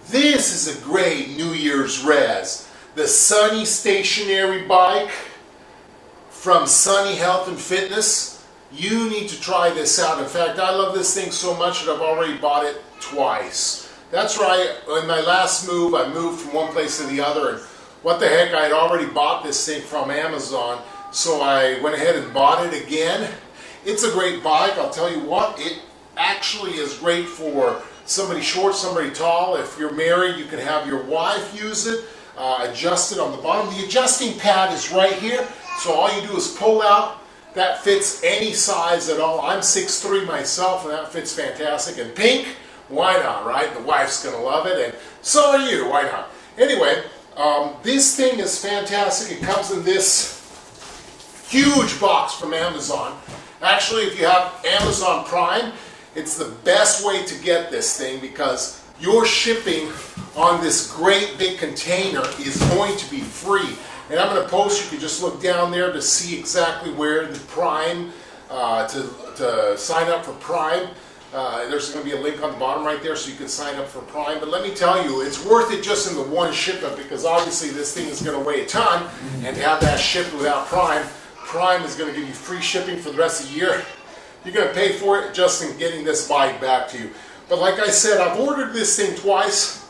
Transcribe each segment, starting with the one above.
This is a great New Year's res. The Sunny stationary bike from Sunny Health and Fitness. You need to try this out. In fact, I love this thing so much that I've already bought it twice. That's right, in my last move, I moved from one place to the other, and what the heck, I had already bought this thing from Amazon, so I went ahead and bought it again. It's a great bike. I'll tell you what, it actually is great for somebody short, somebody tall. If you're married, you can have your wife use it, adjust it on the bottom. The adjusting pad is right here, so all you do is pull out. That fits any size at all. I'm 6'3" myself, and that fits fantastic. And pink, why not, right? The wife's gonna love it, and so are you, why not? Anyway, this thing is fantastic. It comes in this huge box from Amazon. Actually, if you have Amazon Prime, it's the best way to get this thing because your shipping on this great big container is going to be free. And I'm going to post, you can just look down there to see exactly where the Prime, to sign up for Prime. There's going to be a link on the bottom right there so you can sign up for Prime. But let me tell you, it's worth it just in the one shipment because obviously this thing is going to weigh a ton, and to have that shipped without Prime, Prime is going to give you free shipping for the rest of the year. You're going to pay for it just in getting this bike back to you. But like I said, I've ordered this thing twice.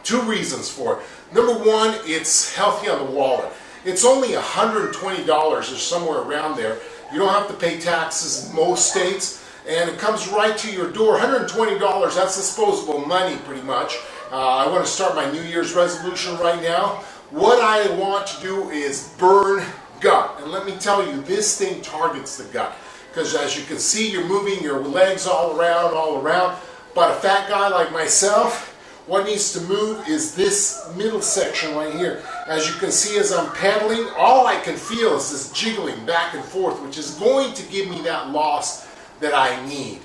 Two reasons for it. Number one, it's healthy on the wallet. It's only $120 or somewhere around there. You don't have to pay taxes in most states, and it comes right to your door. $120, that's disposable money pretty much. I want to start my New Year's resolution right now. What I want to do is burn gut. And let me tell you, this thing targets the gut. Because as you can see, you're moving your legs all around. But a fat guy like myself, what needs to move is this middle section right here. As you can see, as I'm pedaling, all I can feel is this jiggling back and forth, which is going to give me that loss that I need.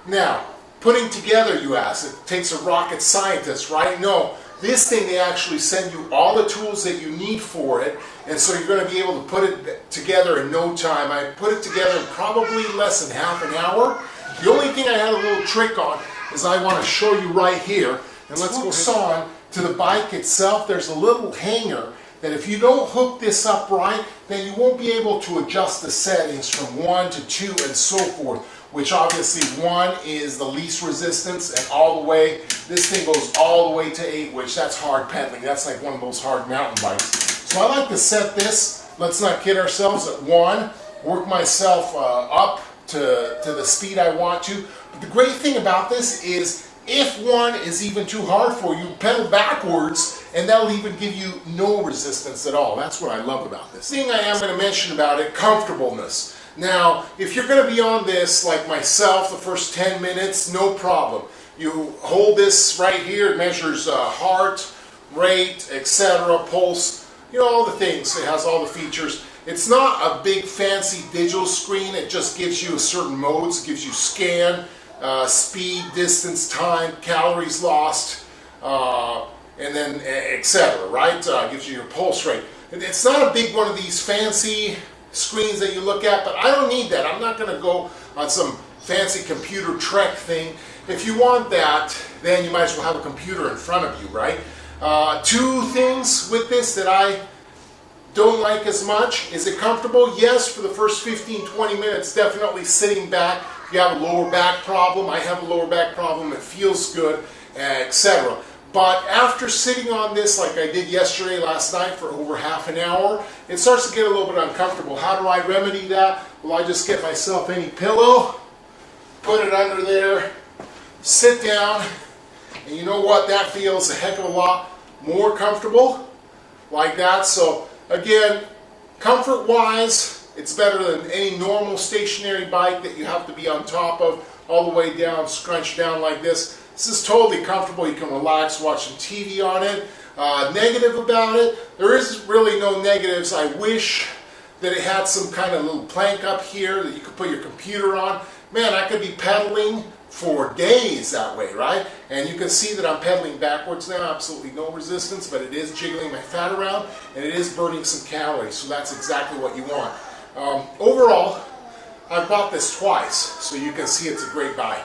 Now, putting together, you ask, it takes a rocket scientist, right? No, this thing, they actually send you all the tools that you need for it, and so you're going to be able to put it together in no time. I put it together in probably less than half an hour. The only thing I had a little trick on is I want to show you right here, and let's go on to the bike itself. There's a little hanger that if you don't hook this up right, then you won't be able to adjust the settings from 1 to 2 and so forth, which obviously 1 is the least resistance, and all the way, this thing goes all the way to 8, which that's hard pedaling. That's like one of those hard mountain bikes. So I like to set this, let's not kid ourselves, at 1, work myself up to the speed I want to. But the great thing about this is if 1 is even too hard for you, pedal backwards and that'll even give you no resistance at all. That's what I love about this. The thing I am going to mention about it, comfortableness. Now, if you're going to be on this like myself the first 10 minutes, no problem. You hold this right here, it measures heart rate, etc., pulse, you know, all the things. It has all the features. It's not a big fancy digital screen, it just gives you certain modes, it gives you scan, speed, distance, time, calories lost, and then etc., right? Gives you your pulse rate. It's not a big one of these fancy screens that you look at, but I don't need that. I'm not going to go on some fancy computer trek thing. If you want that, then you might as well have a computer in front of you, right? Two things with this that I don't like as much. Is it comfortable? Yes, for the first 15-20 minutes, definitely sitting back. If you have a lower back problem, I have a lower back problem, it feels good, etc. But after sitting on this like I did yesterday, last night for over half an hour, it starts to get a little bit uncomfortable. How do I remedy that? Well, I just get myself any pillow, put it under there, sit down, and you know what? That feels a heck of a lot more comfortable like that. So again, comfort-wise, it's better than any normal stationary bike that you have to be on top of all the way down, scrunched down like this. This is totally comfortable. You can relax, watch some TV on it. Negative about it, there is really no negatives. I wish that it had some kind of little plank up here that you could put your computer on. Man, I could be pedaling for days that way, right? And you can see that I'm pedaling backwards now, absolutely no resistance, but it is jiggling my fat around and it is burning some calories, so that's exactly what you want. Overall, I've bought this twice, so you can see it's a great buy.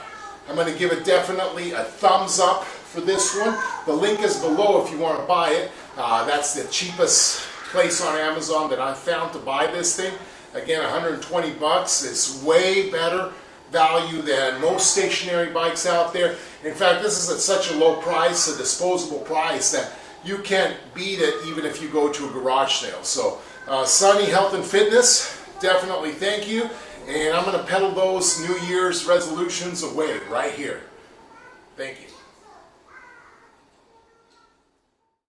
I'm going to give it definitely a thumbs up for this one. The link is below if you want to buy it. That's the cheapest place on Amazon that I found to buy this thing. Again, 120 bucks. It's way better value than most stationary bikes out there. In fact, this is at such a low price, a disposable price, that you can't beat it even if you go to a garage sale. So Sunny Health and Fitness, definitely thank you. And I'm going to peddle those New Year's resolutions away right here. Thank you.